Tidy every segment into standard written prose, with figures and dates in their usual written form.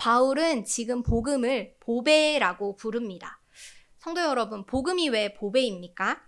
바울은 지금 복음을 보배라고 부릅니다. 성도 여러분, 복음이 왜 보배입니까?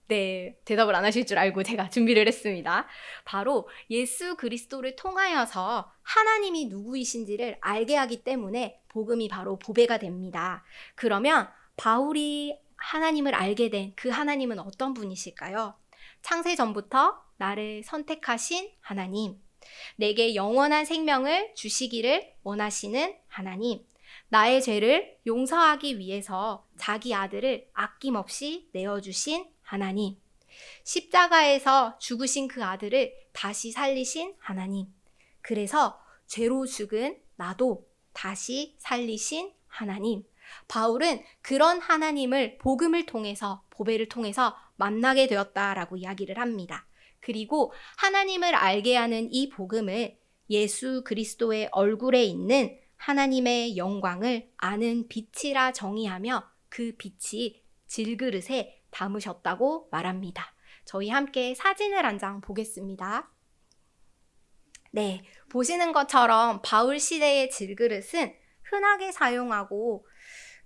네, 대답을 안 하실 줄 알고 제가 준비를 했습니다. 바로 예수 그리스도를 통하여서 하나님이 누구이신지를 알게 하기 때문에 복음이 바로 보배가 됩니다. 그러면 바울이 하나님을 알게 된 그 하나님은 어떤 분이실까요? 창세 전부터 나를 선택하신 하나님, 내게 영원한 생명을 주시기를 원하시는 하나님, 나의 죄를 용서하기 위해서 자기 아들을 아낌없이 내어주신 하나님, 십자가에서 죽으신 그 아들을 다시 살리신 하나님, 그래서 죄로 죽은 나도 다시 살리신 하나님. 바울은 그런 하나님을 복음을 통해서, 보배를 통해서 만나게 되었다라고 이야기를 합니다. 그리고 하나님을 알게 하는 이 복음을 예수 그리스도의 얼굴에 있는 하나님의 영광을 아는 빛이라 정의하며 그 빛이 질그릇에 담으셨다고 말합니다. 저희 함께 사진을 한 장 보겠습니다. 네, 보시는 것처럼 바울 시대의 질그릇은 흔하게 사용하고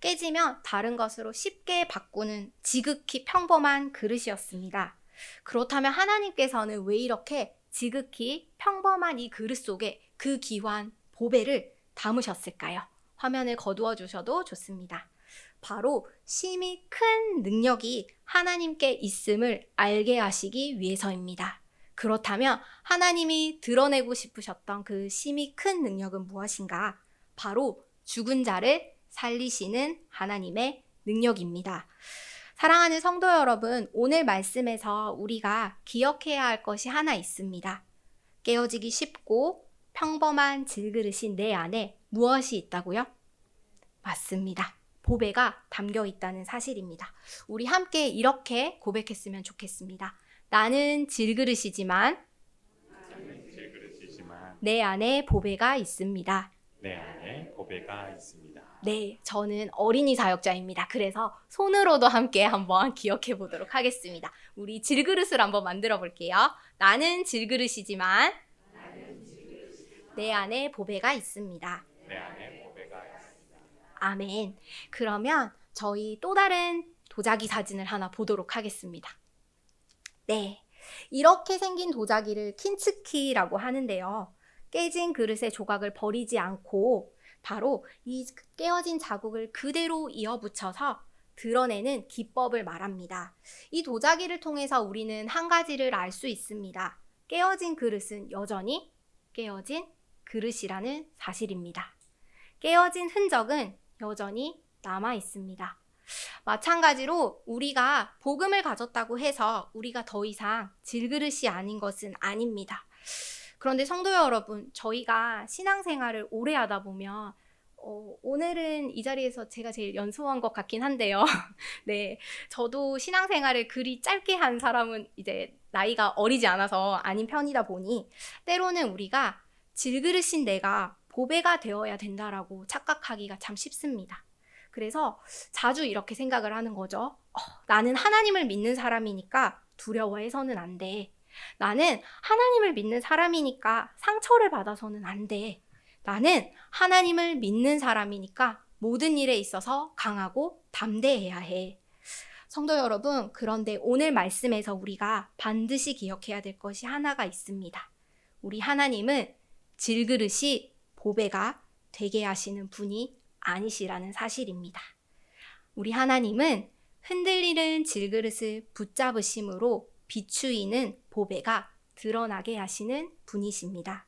깨지면 다른 것으로 쉽게 바꾸는 지극히 평범한 그릇이었습니다. 그렇다면 하나님께서는 왜 이렇게 지극히 평범한 이 그릇 속에 그 귀한 보배를 담으셨을까요? 화면을 거두어 주셔도 좋습니다. 바로 심히 큰 능력이 하나님께 있음을 알게 하시기 위해서입니다. 그렇다면 하나님이 드러내고 싶으셨던 그 심히 큰 능력은 무엇인가? 바로 죽은 자를 살리시는 하나님의 능력입니다. 사랑하는 성도 여러분, 오늘 말씀에서 우리가 기억해야 할 것이 하나 있습니다. 깨어지기 쉽고 평범한 질그릇인 내 안에 무엇이 있다고요? 맞습니다. 보배가 담겨 있다는 사실입니다. 우리 함께 이렇게 고백했으면 좋겠습니다. 나는 질그릇이지만 내 안에 보배가 있습니다. 내 안에 보배가 있습니다. 네, 저는 어린이 사역자입니다. 그래서 손으로도 함께 한번 기억해 보도록 하겠습니다. 우리 질그릇을 한번 만들어 볼게요. 나는 질그릇이지만 내 안에 보배가 있습니다. 내 안에 보배가 있습니다. 아멘. 그러면 저희 또 다른 도자기 사진을 하나 보도록 하겠습니다. 네, 이렇게 생긴 도자기를 킨츠키라고 하는데요. 깨진 그릇의 조각을 버리지 않고 바로 이 깨어진 자국을 그대로 이어붙여서 드러내는 기법을 말합니다. 이 도자기를 통해서 우리는 한 가지를 알 수 있습니다. 깨어진 그릇은 여전히 깨어진 그릇이라는 사실입니다. 깨어진 흔적은 여전히 남아 있습니다. 마찬가지로 우리가 복음을 가졌다고 해서 우리가 더 이상 질그릇이 아닌 것은 아닙니다. 그런데 성도 여러분, 저희가 신앙생활을 오래 하다 보면 오늘은 이 자리에서 제가 제일 연소한 것 같긴 한데요. 네, 저도 신앙생활을 그리 짧게 한 사람은 이제 나이가 어리지 않아서 아닌 편이다 보니 때로는 우리가 질그릇인 내가 보배가 되어야 된다라고 착각하기가 참 쉽습니다. 그래서 자주 이렇게 생각을 하는 거죠. 나는 하나님을 믿는 사람이니까 두려워해서는 안 돼. 나는 하나님을 믿는 사람이니까 상처를 받아서는 안 돼. 나는 하나님을 믿는 사람이니까 모든 일에 있어서 강하고 담대해야 해. 성도 여러분, 그런데 오늘 말씀에서 우리가 반드시 기억해야 될 것이 하나가 있습니다. 우리 하나님은 질그릇이 보배가 되게 하시는 분이 아니시라는 사실입니다. 우리 하나님은 흔들리는 질그릇을 붙잡으심으로 비추이는 보배가 드러나게 하시는 분이십니다.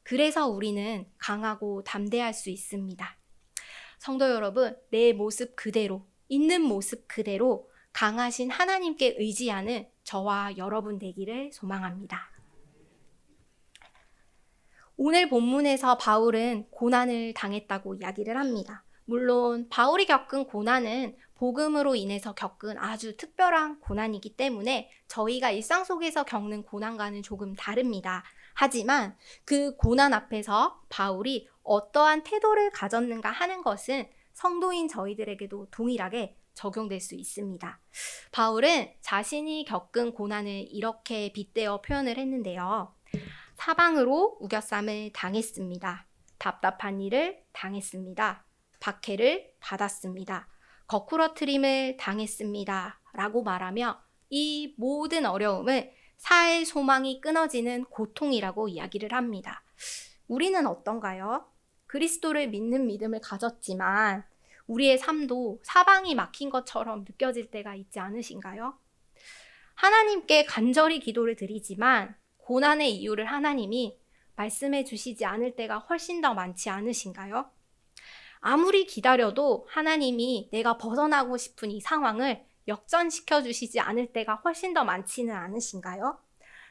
그래서 우리는 강하고 담대할 수 있습니다. 성도 여러분, 내 모습 그대로, 있는 모습 그대로 강하신 하나님께 의지하는 저와 여러분 되기를 소망합니다. 오늘 본문에서 바울은 고난을 당했다고 이야기를 합니다. 물론 바울이 겪은 고난은 복음으로 인해서 겪은 아주 특별한 고난이기 때문에 저희가 일상 속에서 겪는 고난과는 조금 다릅니다. 하지만 그 고난 앞에서 바울이 어떠한 태도를 가졌는가 하는 것은 성도인 저희들에게도 동일하게 적용될 수 있습니다. 바울은 자신이 겪은 고난을 이렇게 빗대어 표현을 했는데요. 사방으로 우겨쌈을 당했습니다. 답답한 일을 당했습니다. 박해를 받았습니다. 거꾸러뜨림을 당했습니다. 라고 말하며 이 모든 어려움을 살 소망이 끊어지는 고통이라고 이야기를 합니다. 우리는 어떤가요? 그리스도를 믿는 믿음을 가졌지만 우리의 삶도 사방이 막힌 것처럼 느껴질 때가 있지 않으신가요? 하나님께 간절히 기도를 드리지만 고난의 이유를 하나님이 말씀해 주시지 않을 때가 훨씬 더 많지 않으신가요? 아무리 기다려도 하나님이 내가 벗어나고 싶은 이 상황을 역전시켜 주시지 않을 때가 훨씬 더 많지는 않으신가요?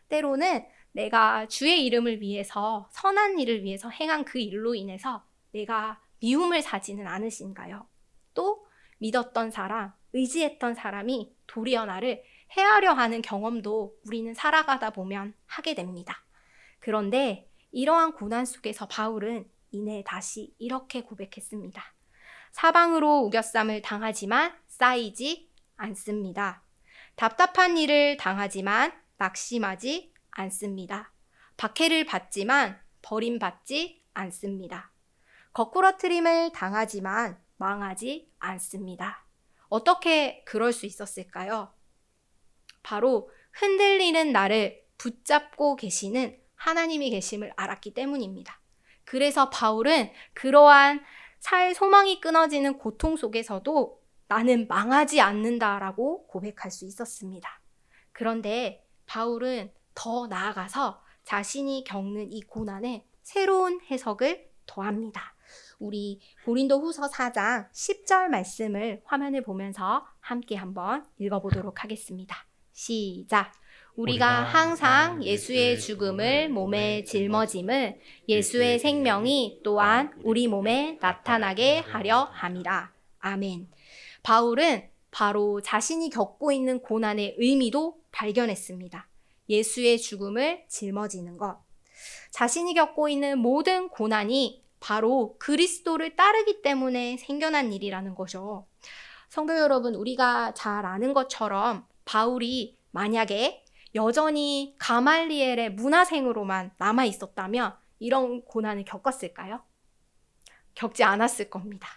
때로는 내가 주의 이름을 위해서 선한 일을 위해서 행한 그 일로 인해서 내가 미움을 사지는 않으신가요? 또 믿었던 사람, 의지했던 사람이 도리어 나를 해하려 하는 경험도 우리는 살아가다 보면 하게 됩니다. 그런데 이러한 고난 속에서 바울은 이내 다시 이렇게 고백했습니다. 사방으로 우겨쌈을 당하지만 쌓이지 않습니다. 답답한 일을 당하지만 낙심하지 않습니다. 박해를 받지만 버림받지 않습니다. 거꾸러뜨림을 당하지만 망하지 않습니다. 어떻게 그럴 수 있었을까요? 바로 흔들리는 나를 붙잡고 계시는 하나님이 계심을 알았기 때문입니다. 그래서 바울은 그러한 살 소망이 끊어지는 고통 속에서도 나는 망하지 않는다라고 고백할 수 있었습니다. 그런데 바울은 더 나아가서 자신이 겪는 이 고난에 새로운 해석을 더합니다. 우리 고린도후서 4장 10절 말씀을 화면을 보면서 함께 한번 읽어보도록 하겠습니다. 시작! 우리가 항상 예수의 죽음을 몸에 짊어짐을 예수의 생명이 또한 우리 몸에 나타나게 하려 함이라. 아멘. 바울은 바로 자신이 겪고 있는 고난의 의미도 발견했습니다. 예수의 죽음을 짊어지는 것. 자신이 겪고 있는 모든 고난이 바로 그리스도를 따르기 때문에 생겨난 일이라는 거죠. 성도 여러분, 우리가 잘 아는 것처럼 바울이 만약에 여전히 가말리엘의 문화생으로만 남아 있었다면 이런 고난을 겪었을까요? 겪지 않았을 겁니다.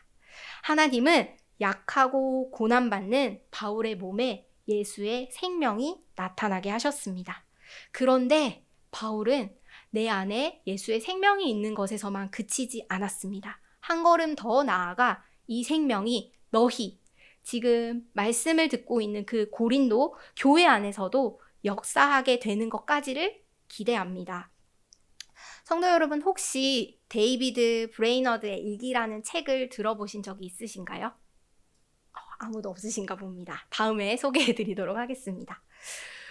하나님은 약하고 고난받는 바울의 몸에 예수의 생명이 나타나게 하셨습니다. 그런데 바울은 내 안에 예수의 생명이 있는 것에서만 그치지 않았습니다. 한 걸음 더 나아가 이 생명이 너희, 지금 말씀을 듣고 있는 그 고린도 교회 안에서도 역사하게 되는 것까지를 기대합니다. 성도 여러분, 혹시 데이비드 브레이너드의 일기라는 책을 들어보신 적이 있으신가요? 아무도 없으신가 봅니다. 다음에 소개해 드리도록 하겠습니다.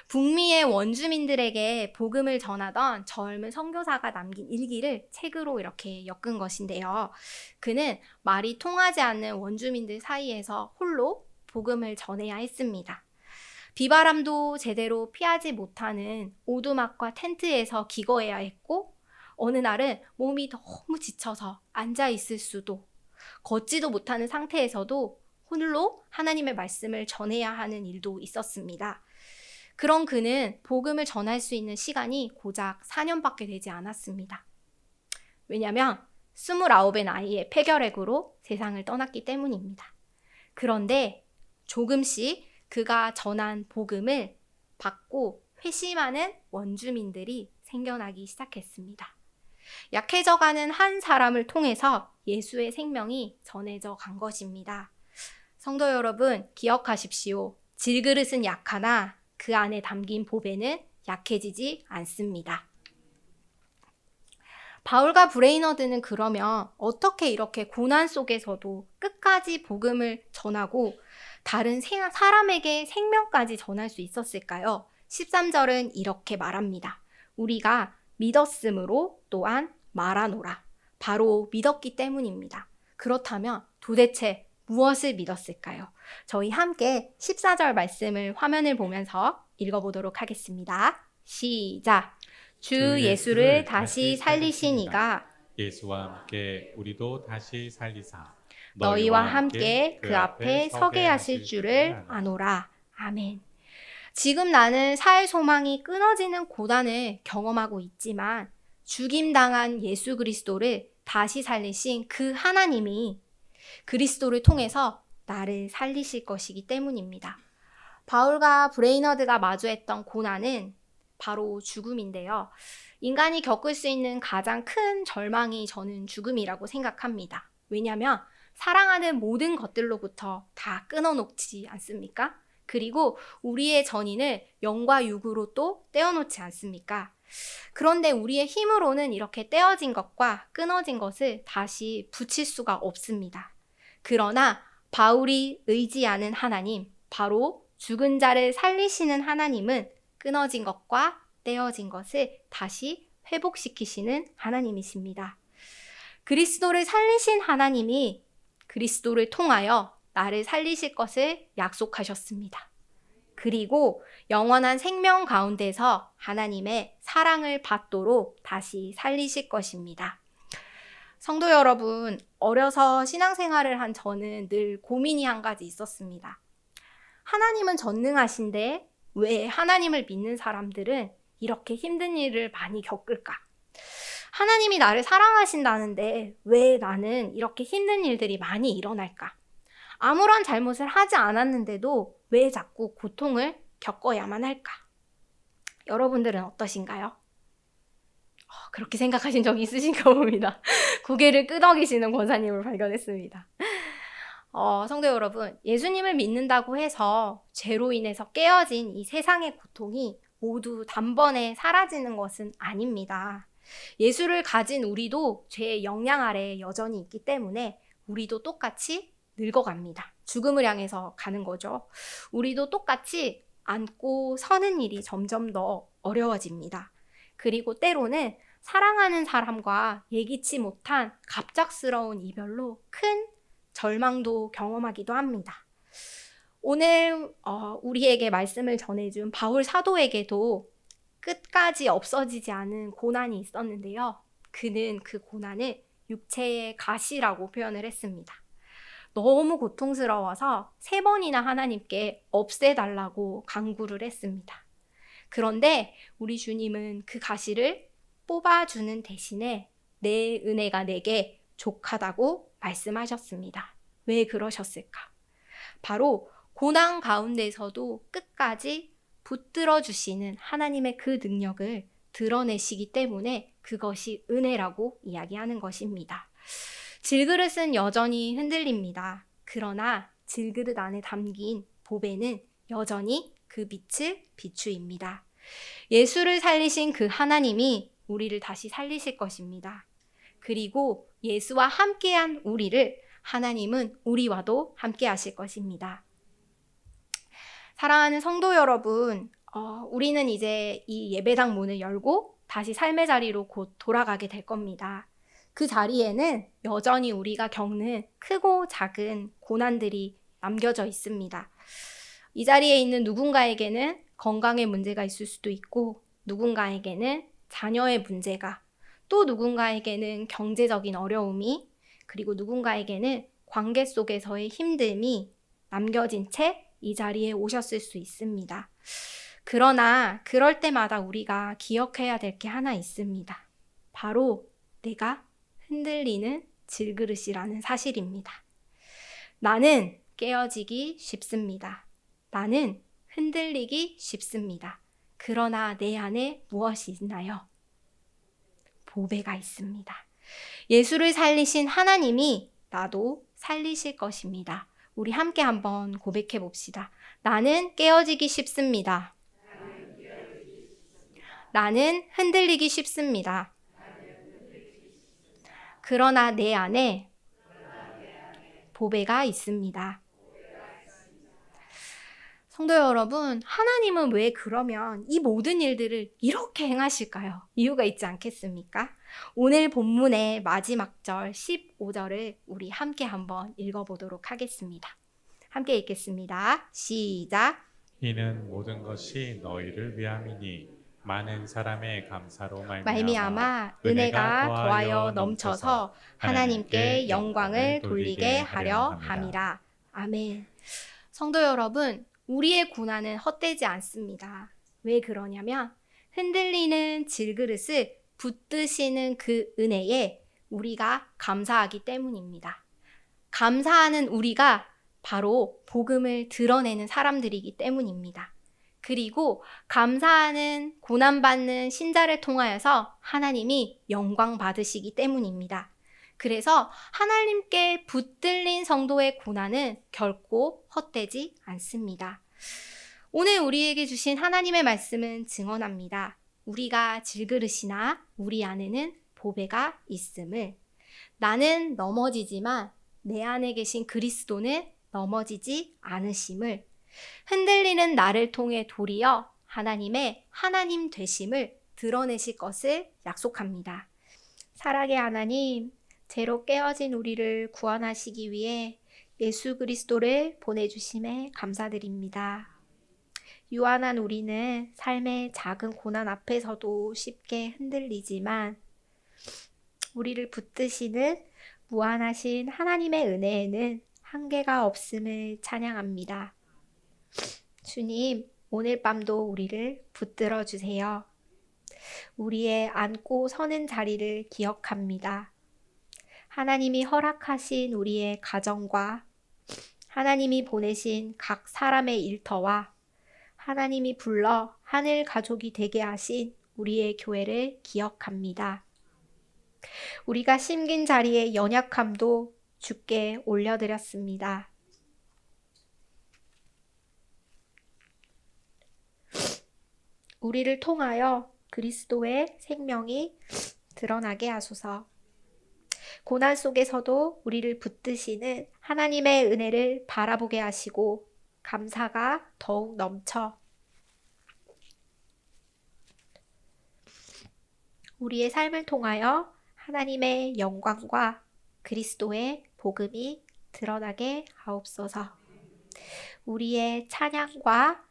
북미의 원주민들에게 복음을 전하던 젊은 선교사가 남긴 일기를 책으로 이렇게 엮은 것인데요. 그는 말이 통하지 않는 원주민들 사이에서 홀로 복음을 전해야 했습니다. 비바람도 제대로 피하지 못하는 오두막과 텐트에서 기거해야 했고, 어느 날은 몸이 너무 지쳐서 앉아 있을 수도, 걷지도 못하는 상태에서도 홀로 하나님의 말씀을 전해야 하는 일도 있었습니다. 그런 그는 복음을 전할 수 있는 시간이 고작 4년밖에 되지 않았습니다. 왜냐하면 29의 나이에 폐결핵으로 세상을 떠났기 때문입니다. 그런데 조금씩 그가 전한 복음을 받고 회심하는 원주민들이 생겨나기 시작했습니다. 약해져가는 한 사람을 통해서 예수의 생명이 전해져 간 것입니다. 성도 여러분, 기억하십시오. 질그릇은 약하나 그 안에 담긴 보배는 약해지지 않습니다. 바울과 브레이너드는 그러면 어떻게 이렇게 고난 속에서도 끝까지 복음을 전하고 다른 사람에게 생명까지 전할 수 있었을까요? 13절은 이렇게 말합니다. 우리가 믿었으므로 또한 말하노라. 바로 믿었기 때문입니다. 그렇다면 도대체 무엇을 믿었을까요? 저희 함께 14절 말씀을 화면을 보면서 읽어보도록 하겠습니다. 시작! 주 예수를 다시 살리신 이가 예수와 함께 우리도 다시 살리사 너희와 함께 그 앞에 서게 하실 줄을 아노라. 아멘. 지금 나는 살 소망이 끊어지는 고난을 경험하고 있지만 죽임당한 예수 그리스도를 다시 살리신 그 하나님이 그리스도를 통해서 나를 살리실 것이기 때문입니다. 바울과 브레이너드가 마주했던 고난은 바로 죽음인데요. 인간이 겪을 수 있는 가장 큰 절망이 저는 죽음이라고 생각합니다. 왜냐하면 사랑하는 모든 것들로부터 다 끊어놓지 않습니까? 그리고 우리의 전인을 영과 육으로 또 떼어놓지 않습니까? 그런데 우리의 힘으로는 이렇게 떼어진 것과 끊어진 것을 다시 붙일 수가 없습니다. 그러나 바울이 의지하는 하나님, 바로 죽은 자를 살리시는 하나님은 끊어진 것과 떼어진 것을 다시 회복시키시는 하나님이십니다. 그리스도를 살리신 하나님이 그리스도를 통하여 나를 살리실 것을 약속하셨습니다. 그리고 영원한 생명 가운데서 하나님의 사랑을 받도록 다시 살리실 것입니다. 성도 여러분, 어려서 신앙생활을 한 저는 늘 고민이 한 가지 있었습니다. 하나님은 전능하신데 왜 하나님을 믿는 사람들은 이렇게 힘든 일을 많이 겪을까? 하나님이 나를 사랑하신다는데 왜 나는 이렇게 힘든 일들이 많이 일어날까? 아무런 잘못을 하지 않았는데도 왜 자꾸 고통을 겪어야만 할까? 여러분들은 어떠신가요? 그렇게 생각하신 적이 있으신가 봅니다. 고개를 끄덕이시는 권사님을 발견했습니다. 성도 여러분, 예수님을 믿는다고 해서 죄로 인해서 깨어진 이 세상의 고통이 모두 단번에 사라지는 것은 아닙니다. 예수를 가진 우리도 죄의 영향 아래에 여전히 있기 때문에 우리도 똑같이 늙어갑니다. 죽음을 향해서 가는 거죠. 우리도 똑같이 앉고 서는 일이 점점 더 어려워집니다. 그리고 때로는 사랑하는 사람과 예기치 못한 갑작스러운 이별로 큰 절망도 경험하기도 합니다. 오늘 우리에게 말씀을 전해준 바울 사도에게도 끝까지 없어지지 않은 고난이 있었는데요. 그는 그 고난을 육체의 가시라고 표현을 했습니다. 너무 고통스러워서 3번이나 하나님께 없애달라고 간구를 했습니다. 그런데 우리 주님은 그 가시를 뽑아주는 대신에 내 은혜가 내게 족하다고 말씀하셨습니다. 왜 그러셨을까? 바로 고난 가운데서도 끝까지 붙들어 주시는 하나님의 그 능력을 드러내시기 때문에 그것이 은혜라고 이야기하는 것입니다. 질그릇은 여전히 흔들립니다. 그러나 질그릇 안에 담긴 보배는 여전히 그 빛을 비추입니다. 예수를 살리신 그 하나님이 우리를 다시 살리실 것입니다. 그리고 예수와 함께한 우리를 하나님은 우리와도 함께 하실 것입니다. 사랑하는 성도 여러분, 우리는 이제 이 예배당 문을 열고 다시 삶의 자리로 곧 돌아가게 될 겁니다. 그 자리에는 여전히 우리가 겪는 크고 작은 고난들이 남겨져 있습니다. 이 자리에 있는 누군가에게는 건강의 문제가 있을 수도 있고, 누군가에게는 자녀의 문제가, 또 누군가에게는 경제적인 어려움이, 그리고 누군가에게는 관계 속에서의 힘듦이 남겨진 채 이 자리에 오셨을 수 있습니다. 그러나 그럴 때마다 우리가 기억해야 될 게 하나 있습니다. 바로 내가 흔들리는 질그릇이라는 사실입니다. 나는 깨어지기 쉽습니다. 나는 흔들리기 쉽습니다. 그러나 내 안에 무엇이 있나요? 보배가 있습니다. 예수를 살리신 하나님이 나도 살리실 것입니다. 우리 함께 한번 고백해 봅시다. 나는 깨어지기 쉽습니다. 나는 흔들리기 쉽습니다. 그러나 내 안에 보배가 있습니다. 성도 여러분, 하나님은 왜 그러면 이 모든 일들을 이렇게 행하실까요? 이유가 있지 않겠습니까? 오늘 본문의 마지막 절 15절을 우리 함께 한번 읽어보도록 하겠습니다. 함께 읽겠습니다. 시작. 이는 모든 것이 너희를 위함이니 많은 사람의 감사로 말미암아 은혜가 더하여 넘쳐서 하나님께 영광을 돌리게 하려 함이라. 아멘. 성도 여러분, 우리의 고난은 헛되지 않습니다. 왜 그러냐면 흔들리는 질그릇을 붙드시는 그 은혜에 우리가 감사하기 때문입니다. 감사하는 우리가 바로 복음을 드러내는 사람들이기 때문입니다. 그리고 감사하는 고난받는 신자를 통하여서 하나님이 영광 받으시기 때문입니다. 그래서 하나님께 붙들린 성도의 고난은 결코 헛되지 않습니다. 오늘 우리에게 주신 하나님의 말씀은 증언합니다. 우리가 질그릇이나 우리 안에는 보배가 있음을. 나는 넘어지지만 내 안에 계신 그리스도는 넘어지지 않으심을. 흔들리는 나를 통해 도리어 하나님의 하나님 되심을 드러내실 것을 약속합니다. 사랑의 하나님, 죄로 깨어진 우리를 구원하시기 위해 예수 그리스도를 보내주심에 감사드립니다. 유한한 우리는 삶의 작은 고난 앞에서도 쉽게 흔들리지만 우리를 붙드시는 무한하신 하나님의 은혜에는 한계가 없음을 찬양합니다. 주님, 오늘 밤도 우리를 붙들어 주세요. 우리의 앉고 서는 자리를 기억합니다. 하나님이 허락하신 우리의 가정과 하나님이 보내신 각 사람의 일터와 하나님이 불러 하늘 가족이 되게 하신 우리의 교회를 기억합니다. 우리가 심긴 자리의 연약함도 주께 올려드렸습니다. 우리를 통하여 그리스도의 생명이 드러나게 하소서. 고난 속에서도 우리를 붙드시는 하나님의 은혜를 바라보게 하시고 감사가 더욱 넘쳐 우리의 삶을 통하여 하나님의 영광과 그리스도의 복음이 드러나게 하옵소서. 우리의 찬양과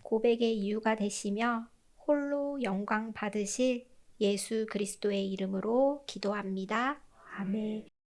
고백의 이유가 되시며 홀로 영광 받으실 예수 그리스도의 이름으로 기도합니다. 아멘.